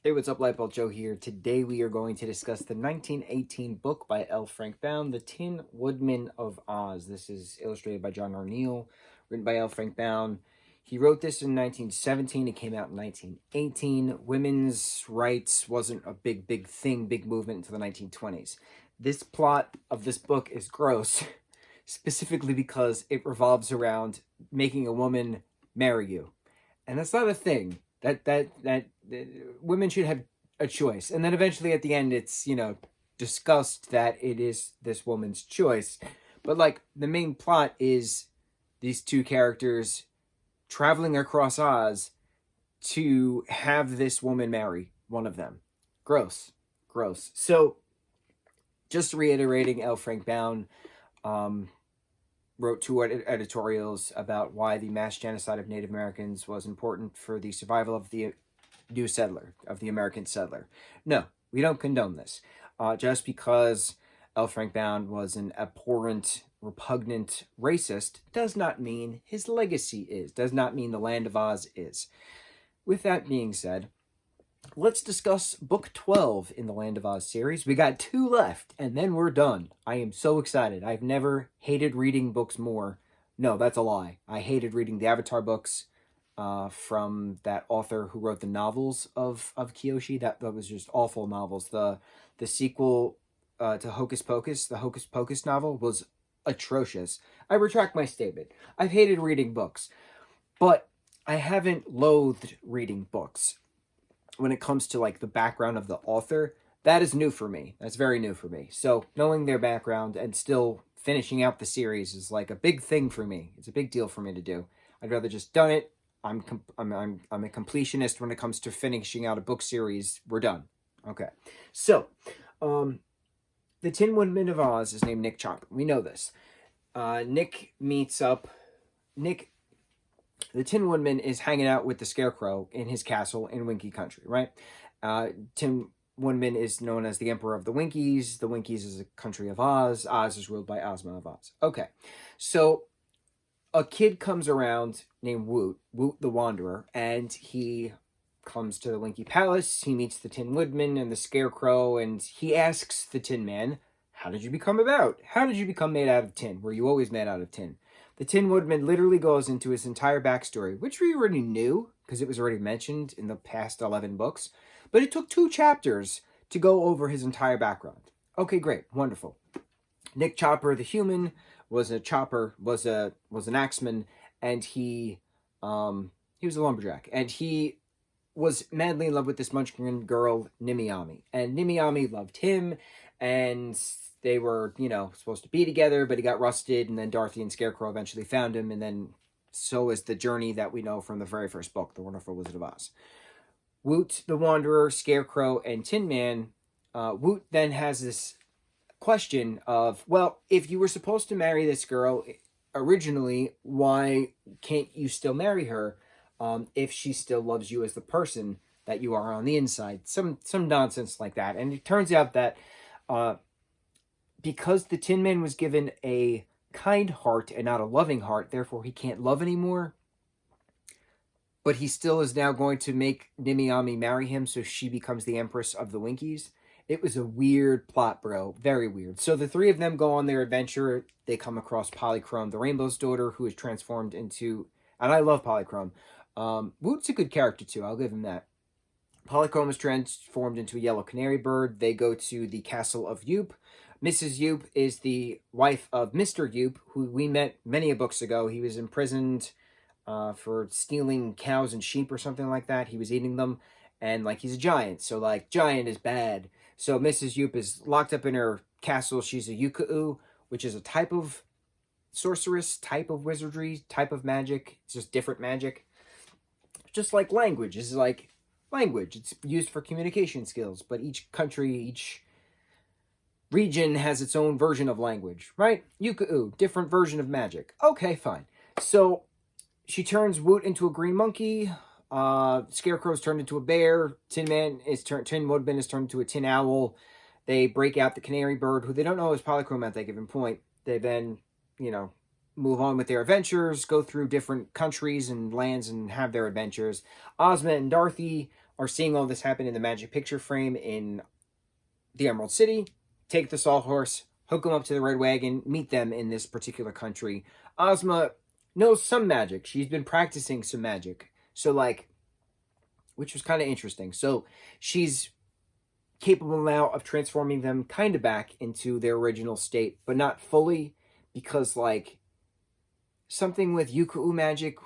Hey, what's up, lightboltjoe here. Today we are going to discuss the 1918 book by L. Frank Baum, The Tin Woodman of Oz. This is illustrated by John Arneal, written by L. Frank Baum. He wrote this in 1917. It came out in 1918. Women's rights wasn't a big thing, big movement until the 1920s. This plot of this book is gross, specifically because it revolves around making a woman marry you. And that's not a thing. That women should have a choice. And then eventually at the end it's, discussed that it is this woman's choice. But like the main plot is these two characters traveling across Oz to have this woman marry one of them. Gross. So just reiterating, L. Frank Baum wrote two editorials about why the mass genocide of Native Americans was important for the survival of the new settler, of the American settler. No, we don't condone this. Just because L. Frank Baum was an abhorrent, repugnant racist does not mean his legacy is, does not mean the Land of Oz is. With that being said, let's discuss book 12 in the Land of Oz series. We got 2 left, and then we're done. I am so excited. I've never hated reading books more. No, that's a lie. I hated reading the Avatar books from that author who wrote the novels of Kyoshi. That was just awful novels. The sequel to Hocus Pocus, the Hocus Pocus novel, was atrocious. I retract my statement. I've hated reading books, but I haven't loathed reading books. When it comes to like the background of the author, that is new for me. That's very new for me. So knowing their background and still finishing out the series is like a big thing for me. It's a big deal for me to do. I'd rather just done it. I'm a completionist when it comes to finishing out a book series. We're done. Okay. So, the Tin Woodman of Oz is named Nick Chopper. We know this. Nick meets up. The Tin Woodman is hanging out with the Scarecrow in his castle in Winkie Country, right? Tin Woodman is known as the Emperor of the Winkies. The Winkies is a country of Oz. Oz is ruled by Ozma of Oz. Okay, so a kid comes around named Woot the Wanderer, and he comes to the Winkie Palace. He meets the Tin Woodman and the Scarecrow, and he asks the Tin Man, how did you become made out of tin? Were you always made out of tin? The Tin Woodman literally goes into his entire backstory, which we already knew, because it was already mentioned in the past 11 books, but it took 2 chapters to go over his entire background. Okay, great, wonderful. Nick Chopper, the human, was an axeman, and he was a lumberjack, and he was madly in love with this munchkin girl, Nimiami, and Nimiami loved him, and they were, supposed to be together, but he got rusted, and then Dorothy and Scarecrow eventually found him, and then so is the journey that we know from the very first book, The Wonderful Wizard of Oz. Woot the Wanderer, Scarecrow, and Tin Man. Woot then has this question of, well, if you were supposed to marry this girl originally, why can't you still marry her if she still loves you as the person that you are on the inside? Some nonsense like that. And it turns out that because the Tin Man was given a kind heart and not a loving heart, therefore he can't love anymore. But he still is now going to make Nimiami marry him so she becomes the Empress of the Winkies. It was a weird plot, bro. Very weird. So the 3 of them go on their adventure. They come across Polychrome, the Rainbow's daughter, who is transformed into... And I love Polychrome. Woot's a good character, too. I'll give him that. Polychrome is transformed into a yellow canary bird. They go to the castle of Yoop. Mrs. Yoop is the wife of Mr. Yoop, who we met many books ago. He was imprisoned for stealing cows and sheep or something like that. He was eating them, and, he's a giant, so, giant is bad. So Mrs. Yoop is locked up in her castle. She's a Yuka'u, which is a type of sorceress, type of wizardry, type of magic. It's just different magic. Just like language. This is like language. It's used for communication skills, but each country, each region has its own version of language, right? Yuka'u, different version of magic. Okay, fine. So she turns Woot into a green monkey. Scarecrow's turned into a bear. Tin Woodman is turned into a tin owl. They break out the canary bird, who they don't know is Polychrome at that given point. They then, move on with their adventures, go through different countries and lands and have their adventures. Ozma and Dorothy are seeing all this happen in the magic picture frame in the Emerald City, take the sawhorse, hook them up to the red wagon, meet them in this particular country. Ozma knows some magic. She's been practicing some magic. So, like, which was kind of interesting. So, she's capable now of transforming them kind of back into their original state, but not fully, because, like, something with Yuku magic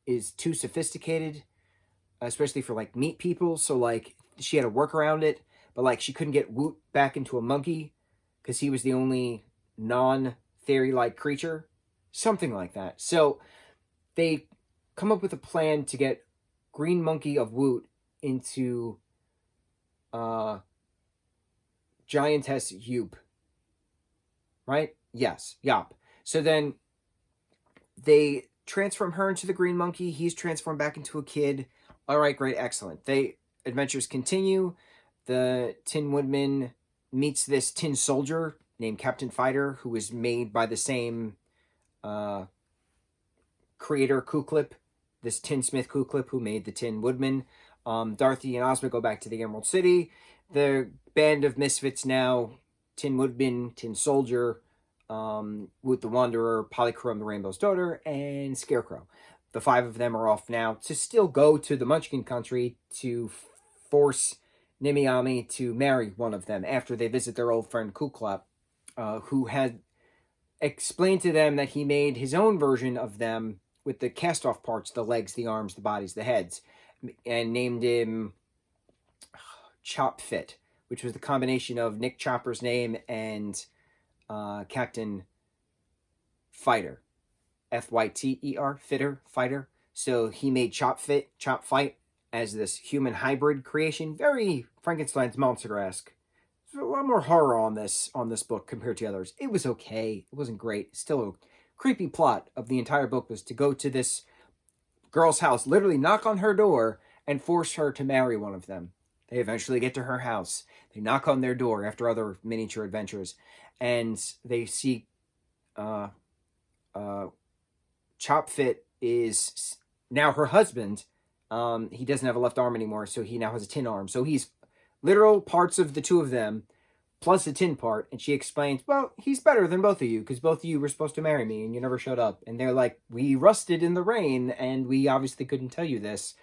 is too sophisticated, especially for, like, meat people. So, like, she had to work around it, but, like, she couldn't get Woot back into a monkey because he was the only non-fairy-like creature. Something like that. So they come up with a plan to get Green Monkey of Woot into Giantess Yoop. Right? Yes. Yop. So then they transform her into the Green Monkey. He's transformed back into a kid. All right, great, excellent. Adventures continue. The Tin Woodman meets this tin soldier named Captain Fighter, who was made by the same creator Kuklip, this tinsmith Kuklip who made the Tin Woodman. Dorothy and Ozma go back to the Emerald City. The band of misfits now, Tin Woodman, Tin Soldier, Woot the Wanderer, Polychrome the Rainbow's Daughter, and Scarecrow. The 5 of them are off now to still go to the Munchkin country to force Nimiami to marry one of them after they visit their old friend Kuklip, who had explained to them that he made his own version of them with the cast-off parts, the legs, the arms, the bodies, the heads, and named him Chop Fit, which was the combination of Nick Chopper's name and Captain Fighter, Fyter, Fighter. So he made Chop Fight as this human hybrid creation, very Frankenstein's monster-esque. There's a lot more horror on this book compared to others. It was okay. It wasn't great. Still a creepy plot of the entire book was to go to this girl's house, literally knock on her door, and force her to marry one of them. They eventually get to her house. They knock on their door after other miniature adventures, and they see Chop Fit is now her husband. He doesn't have a left arm anymore, so he now has a tin arm. So he's literal parts of the 2 of them, plus a tin part, and she explains, well, he's better than both of you, because both of you were supposed to marry me, and you never showed up. And they're like, we rusted in the rain, and we obviously couldn't tell you this.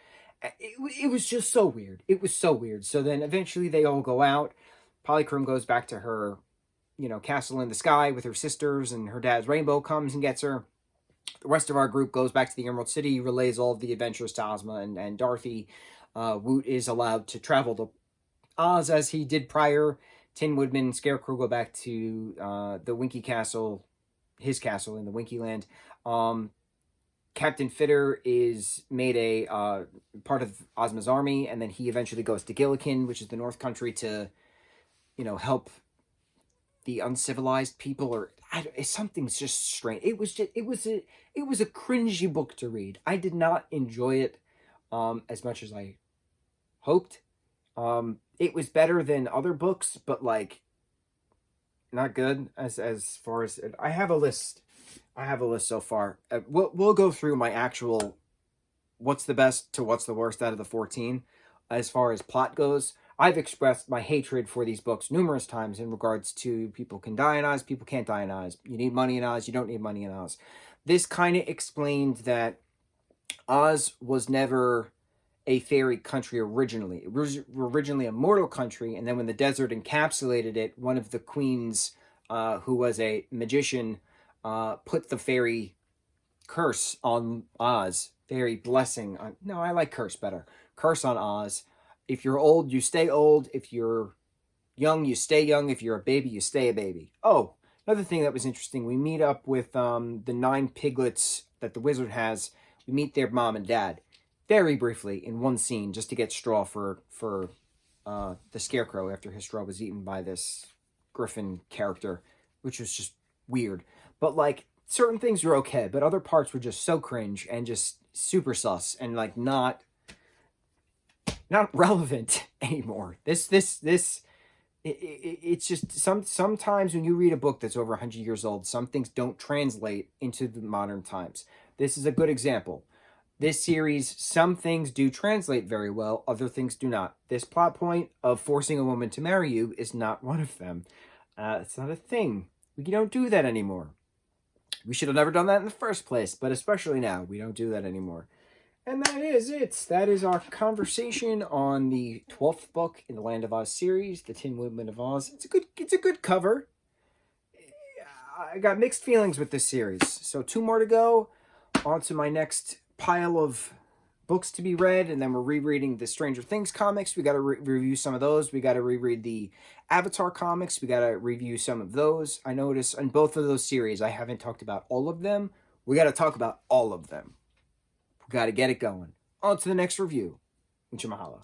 It was just so weird. It was so weird. So then eventually they all go out. Polychrome goes back to her, castle in the sky with her sisters, and her dad's rainbow comes and gets her. The rest of our group goes back to the Emerald City, relays all of the adventures to Ozma and Dorothy. Woot is allowed to travel to Oz as he did prior. Tin Woodman and Scarecrow go back to the Winky Castle, his castle in the Winky Land. Captain Fitter is made a part of Ozma's army, and then he eventually goes to Gillikin, which is the North Country, to help the uncivilized people, or something's just strange. It was a cringy book to read. I did not enjoy it as much as I hoped. It was better than other books, but like not good as far as I have a list. I have a list so far. We'll go through my actual what's the best to what's the worst out of the 14 as far as plot goes. I've expressed my hatred for these books numerous times in regards to people can die in Oz, people can't die in Oz. You need money in Oz, you don't need money in Oz. This kind of explained that Oz was never a fairy country originally. It was originally a mortal country, and then when the desert encapsulated it, one of the queens, who was a magician, put the fairy curse on Oz. Fairy blessing on... No, I like curse better. Curse on Oz. If you're old, you stay old. If you're young, you stay young. If you're a baby, you stay a baby. Oh, another thing that was interesting. We meet up with the 9 piglets that the wizard has. We meet their mom and dad very briefly in one scene just to get straw for the Scarecrow after his straw was eaten by this Griffin character, which was just weird. But, like, certain things were okay, but other parts were just so cringe and just super sus and, like, not relevant anymore. It's just sometimes when you read a book that's over 100 years old, some things don't translate into the modern times. This is a good example. This series, some things do translate very well, other things do not. This plot point of forcing a woman to marry you is not one of them. It's not a thing. We don't do that anymore. We should have never done that in the first place, but especially now, we don't do that anymore. And that is it. That is our conversation on the 12th book in the Land of Oz series, the Tin Woodman of Oz. It's a good cover. I got mixed feelings with this series. So 2 more to go. On to my next pile of books to be read, and then we're rereading the Stranger Things comics. We got to review some of those. We got to reread the Avatar comics. We got to review some of those. I notice in both of those series, I haven't talked about all of them. We got to talk about all of them. We got to get it going. On to the next review. Mucho mahalo.